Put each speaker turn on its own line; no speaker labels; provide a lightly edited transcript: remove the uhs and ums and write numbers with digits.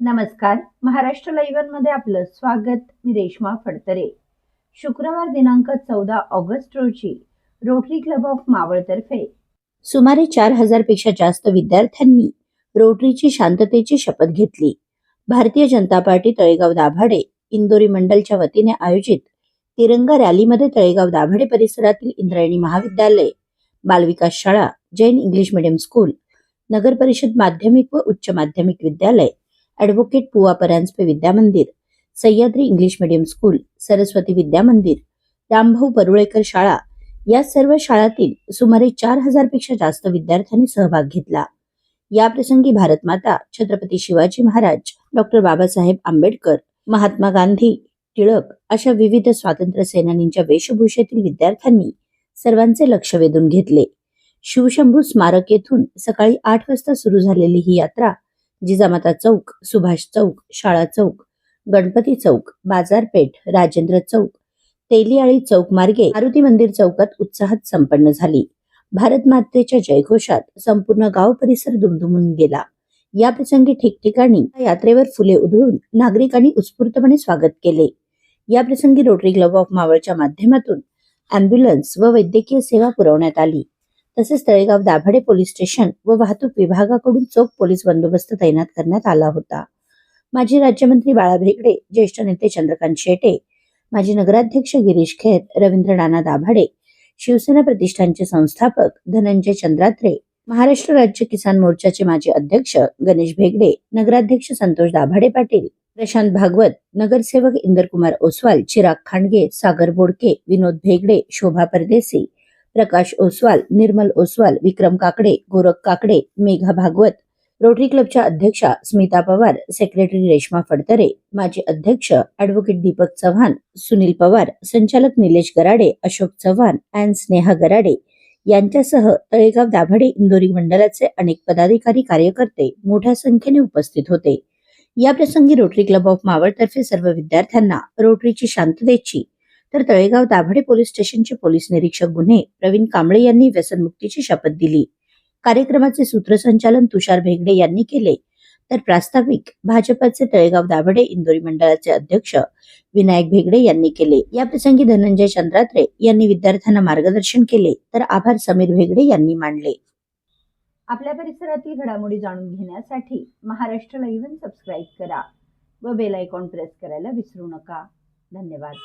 नमस्कार. महाराष्ट्र लाईव्ह मध्ये आपलं स्वागत. मी रेश्मा फडतरे. शुक्रवार दिनांक 14 ऑगस्ट रोजी रोटरी क्लब ऑफ मावळतर्फे सुमारे 4,000 पेक्षा जास्त विद्यार्थ्यांनी रोटरीची शांततेची शपथ घेतली. भारतीय जनता पार्टी तळेगाव दाभाडे इंदोरी मंडलच्या वतीने आयोजित तिरंगा रॅलीमध्ये तळेगाव दाभाडे परिसरातील इंद्रायणी महाविद्यालय, बालविकास शाळा, जैन इंग्लिश मीडियम स्कूल, नगर परिषद माध्यमिक व उच्च माध्यमिक विद्यालय, ॲडव्होकेट पुवा परांजपे विद्यामंदिर, Sahyadri English medium school, Saraswati विद्यामंदिर, रामभाऊ परुळेकर शाळा या सर्व शाळांतील सुमारे 4,000 पेक्षा जास्त विद्यार्थ्यांनी सहभाग घेतला. या प्रसंगी भारतमाता, छत्रपती शिवाजी महाराज, डॉक्टर बाबासाहेब आंबेडकर, महात्मा गांधी, टिळक अशा विविध स्वातंत्र्य सेनानींच्या वेशभूषेतील विद्यार्थ्यांनी सर्वांचे लक्ष वेधून घेतले. शिवशंभू स्मारक येथून सकाळी 8 वाजता सुरू झालेली ही यात्रा जिजामाता चौक, सुभाष चौक, शाळा चौक, गणपती चौक, बाजारपेठ, राजेंद्र चौक, तेलियाळी चौक मार्गे मारुती मंदिर चौकात उत्साहात संपन्न झाली. भारत मातेच्या जयघोषात संपूर्ण गाव परिसर दुमदुमून गेला. या प्रसंगी ठिकठिकाणी यात्रेवर फुले उधळून नागरिकांनी उत्स्फूर्तपणे स्वागत केले. या प्रसंगी रोटरी क्लब ऑफ मावळच्या माध्यमातून अँब्युलन्स व वैद्यकीय सेवा पुरवण्यात आली. तसेच तळेगाव दाभाडे पोलीस स्टेशन व वाहतूक विभागाकडून चोख पोलीस बंदोबस्त तैनात करण्यात आला होता. माजी राज्यमंत्री बाळा भेगडे, ज्येष्ठ नेते चंद्रकांत शेटे, माजी नगराध्यक्ष गिरीश खेर, रवींद्र नाना दाभाडे, शिवसेना प्रतिष्ठानचे संस्थापक धनंजय चंद्रात्रे, महाराष्ट्र राज्य किसान मोर्चाचे माजी अध्यक्ष गणेश भेगडे, नगराध्यक्ष संतोष दाभाडे पाटील, प्रशांत भागवत, नगरसेवक इंदरकुमार ओसवाल, चिराग खांडगे, सागर बोडके, विनोद भेगडे, शोभा परदेसी, प्रकाश ओसवाल, निर्मल ओसवाल, विक्रम काकडे, गोरख काकडे, मेघा भागवत, रोटरी क्लबच्या अध्यक्षा स्मिता पवार, सेक्रेटरी रेश्मा फडतरे, माजी अध्यक्ष ॲडव्होकेट दीपक चव्हाण, सुनील पवार, संचालक निलेश गराडे, अशोक चव्हाण अँड स्नेहा गराडे यांच्यासह तळेगाव दाभाडे इंदोरी मंडळाचे अनेक पदाधिकारी, कार्यकर्ते मोठ्या संख्येने उपस्थित होते. या प्रसंगी रोटरी क्लब ऑफ मावळतर्फे सर्व विद्यार्थ्यांना रोटरीची शांततेची, तर तळेगाव दाभाडे पोलीस स्टेशनचे पोलीस निरीक्षक गुन्हे प्रवीण कांबळे यांनी व्यसनमुक्तीची शपथ दिली. कार्यक्रमाचे सूत्रसंचालन तुषार भेगडे यांनी केले, तर प्रास्ताविक भाजपचे तळेगाव दाभाडे इंदोरी मंडळाचे अध्यक्ष विनायक भेगडे यांनी केले. या प्रसंगी धनंजय चंद्रात्रे यांनी विद्यार्थ्यांना मार्गदर्शन केले, तर आभार समीर भेगडे यांनी मानले. आपल्या परिसरातील घडामोडी जाणून घेण्यासाठी महाराष्ट्र लाईव्ह सबस्क्राईब करा व बेल आयकॉन प्रेस करायला विसरू नका. धन्यवाद.